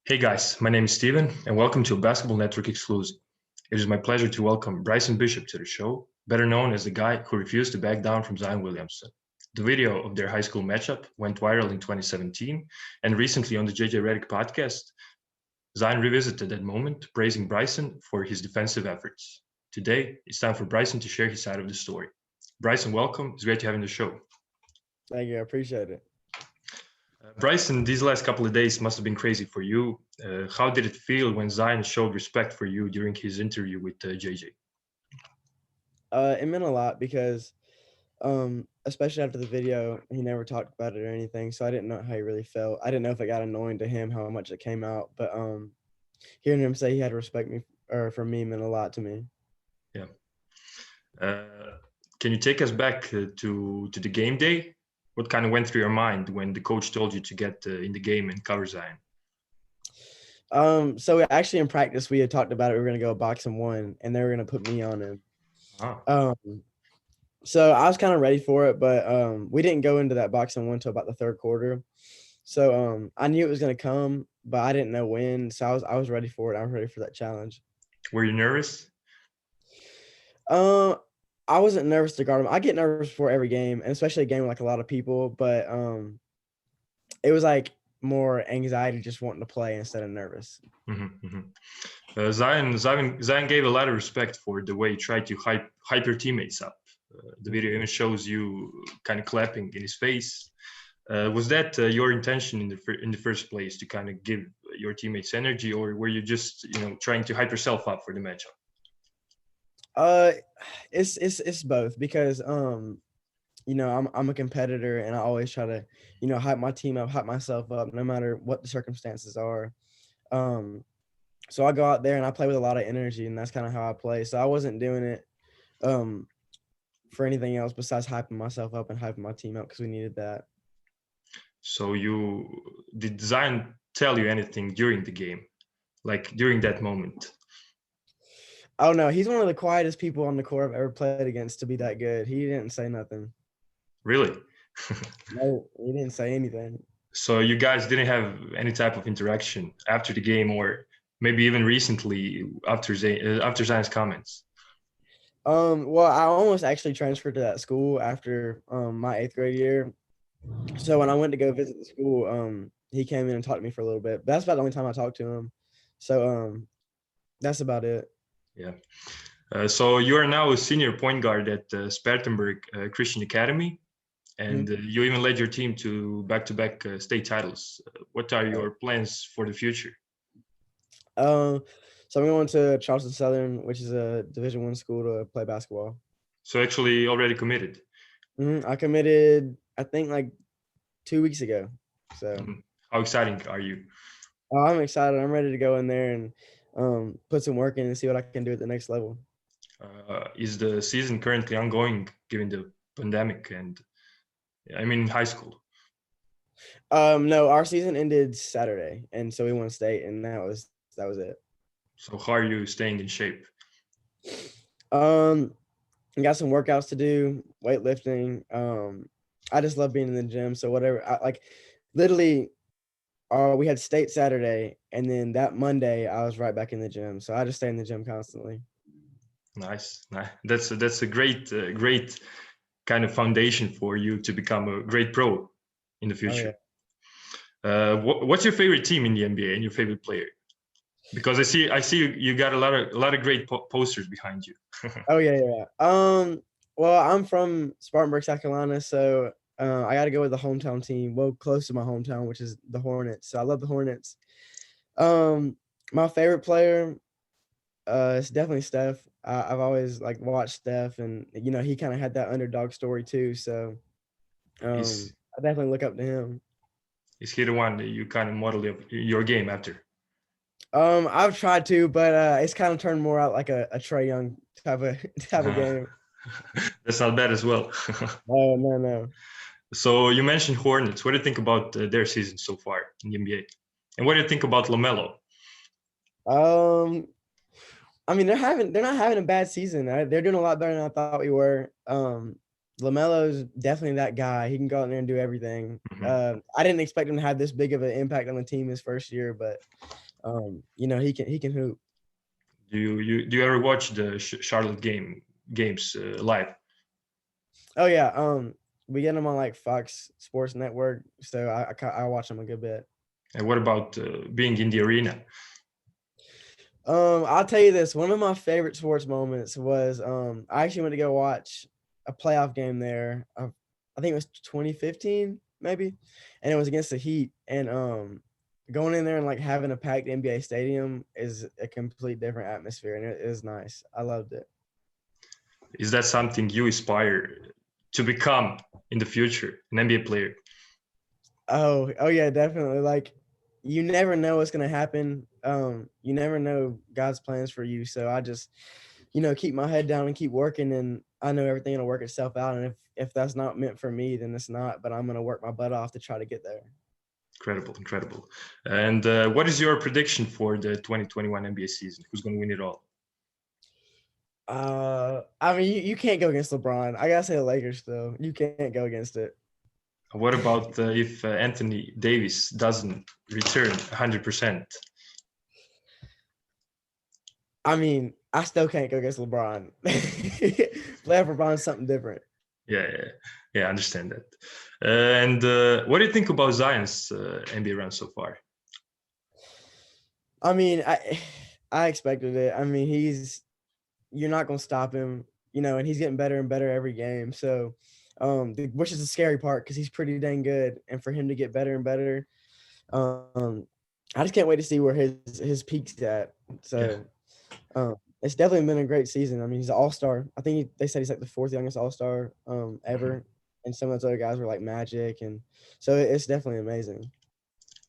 Hey guys, my name is Steven and welcome to a Basketball Network exclusive. It is my pleasure to welcome Bryson Bishop to the show, better known as the guy who refused to back down from Zion Williamson. The video of their high school matchup went viral in 2017, and recently on the JJ Redick podcast, Zion revisited that moment, praising Bryson for his defensive efforts. Today, it's time for Bryson to share his side of the story. Bryson, welcome. It's great to have you on the show. Thank you. I appreciate it. Bryson, these last couple of days must have been crazy for you. How did it feel when Zion showed respect for you during his interview with JJ? It meant a lot because, especially after the video, he never talked about it or anything, so I didn't know how he really felt. I didn't know if it got annoying to him how much it came out, but hearing him say he had to respect me or for me meant a lot to me. Yeah. Can you take us back to the game day? What kind of went through your mind when the coach told you to get in the game and cover Zion? So actually in practice we had talked about it. We were gonna go box and one, and they were gonna put me on him. Ah. So I was kind of ready for it, but we didn't go into that box and one until about the third quarter. So I knew it was gonna come, but I didn't know when. So I was ready for it. I was ready for that challenge. Were you nervous? I wasn't nervous to guard him. I get nervous before every game, and especially a game with like a lot of people. But it was like more anxiety, just wanting to play instead of nervous. Zion gave a lot of respect for the way he tried to hype your teammates up. The video even shows you kind of clapping in his face. Was that your intention in the first place, to kind of give your teammates energy, or were you just trying to hype yourself up for the matchup? It's both because I'm a competitor, and I always try to hype my team up, hype myself up, no matter what the circumstances are. So I go out there and I play with a lot of energy, and that's kind of how I play. So I wasn't doing it for anything else besides hyping myself up and hyping my team up because we needed that. So did Zion tell you anything during the game, like during that moment? Oh no, he's one of the quietest people on the court I've ever played against to be that good. He didn't say nothing. Really? No, he didn't say anything. So you guys didn't have any type of interaction after the game, or maybe even recently after Zion's comments? Well, I almost actually transferred to that school after my 8th grade year. So when I went to go visit the school, he came in and talked to me for a little bit. But that's about the only time I talked to him. So that's about it. Yeah. So you are now a senior point guard at Spartanburg Christian Academy, and you even led your team to back-to-back state titles. What are your plans for the future? So I'm going to Charleston Southern, which is a Division I school, to play basketball. So actually already committed? I committed, I think, like 2 weeks ago. So how exciting are you? I'm excited. I'm ready to go in there and put some work in and see what I can do at the next level. Is the season currently ongoing given the pandemic? And I mean, high school? No, our season ended Saturday, and so we won state, and that was it. So how are you staying in shape? I got some workouts to do, weightlifting. I just love being in the gym. So whatever, literally, we had state Saturday, and then that Monday I was right back in the gym. So I just stay in the gym constantly. Nice. That's a great kind of foundation for you to become a great pro in the future. Oh, yeah. What's your favorite team in the NBA and your favorite player? Because I see you got a lot of great posters behind you. Oh yeah. Well, I'm from Spartanburg, South Carolina, so I got to go with the hometown team. Well, close to my hometown, which is the Hornets. So I love the Hornets. My favorite player, it's definitely Steph. I've always watched Steph, and he kind of had that underdog story too. So I definitely look up to him. Is he the one that you kind of model your game after? I've tried to, but it's kind of turned more out like a Trae Young type of game. That's not bad as well. Oh, no. So you mentioned Hornets. What do you think about their season so far in the NBA? And what do you think about LaMelo? I mean, they're not having a bad season. They're doing a lot better than I thought we were. LaMelo's definitely that guy. He can go out there and do everything. Mhm. I didn't expect him to have this big of an impact on the team his first year, but he can hoop. Do you ever watch the Charlotte games live? Oh yeah, we get him on like Fox Sports Network, so I watch him a good bit. And what about being in the arena? I'll tell you this. One of my favorite sports moments was I actually went to go watch a playoff game there. I think it was 2015, maybe, and it was against the Heat. And going in there and like having a packed NBA stadium is a complete different atmosphere, and it is nice. I loved it. Is that something you aspire to become in the future, an NBA player? Oh yeah, definitely. Like you never know what's gonna happen. You never know God's plans for you. So I just, keep my head down and keep working, and I know everything will work itself out. And if that's not meant for me, then it's not. But I'm gonna work my butt off to try to get there. Incredible, incredible. And what is your prediction for the 2021 NBA season? Who's going to win it all? I mean, you can't go against LeBron. I gotta say the Lakers though. You can't go against it. What about if Anthony Davis doesn't return 100%? I mean, I still can't go against LeBron. Playoff LeBron's something different. Yeah, I understand that. And what do you think about Zion's NBA run so far? I mean, I expected it. I mean, you're not gonna stop him, and he's getting better and better every game. So, which is the scary part because he's pretty dang good, and for him to get better and better, um, I just can't wait to see where his peak's at. Yeah. So, it's definitely been a great season. I mean, he's an all-star. I think they said he's like the fourth youngest all-star Mhm. ever, and some of those other guys were like Magic, and so it's definitely amazing.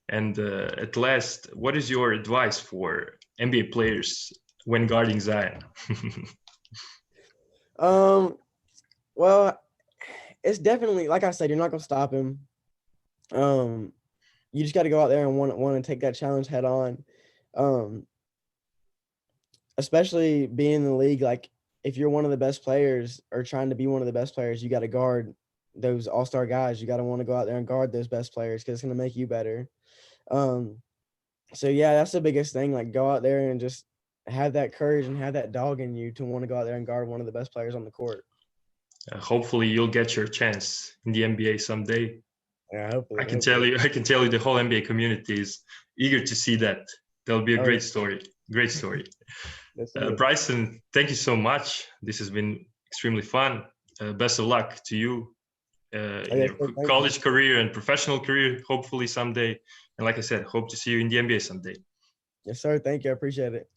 And at last, what is your advice for NBA players when guarding Zion? Um, well, it's definitely like I said, you're not gonna stop him. Um, you just got to go out there and want to take that challenge head on. Um, Especially being in the league, like if you're one of the best players or trying to be one of the best players, you got to guard those all-star guys. You got to want to go out there and guard those best players because it's going to make you better. Um, so yeah, that's the biggest thing. Like go out there and just have that courage and have that dog in you to want to go out there and guard one of the best players on the court. Hopefully, you'll get your chance in the NBA someday. Yeah, I hopefully, can tell hopefully. you, I can tell you, the whole NBA community is eager to see that. That'll be a Oh, yeah. great story. Great story. Yes, sir. Bryson, thank you so much. This has been extremely fun. Best of luck to you Oh, in yes, your sir. Thank you. college career and professional career, hopefully someday. And like I said, hope to see you in the NBA someday. Yes, sir. Thank you. I appreciate it.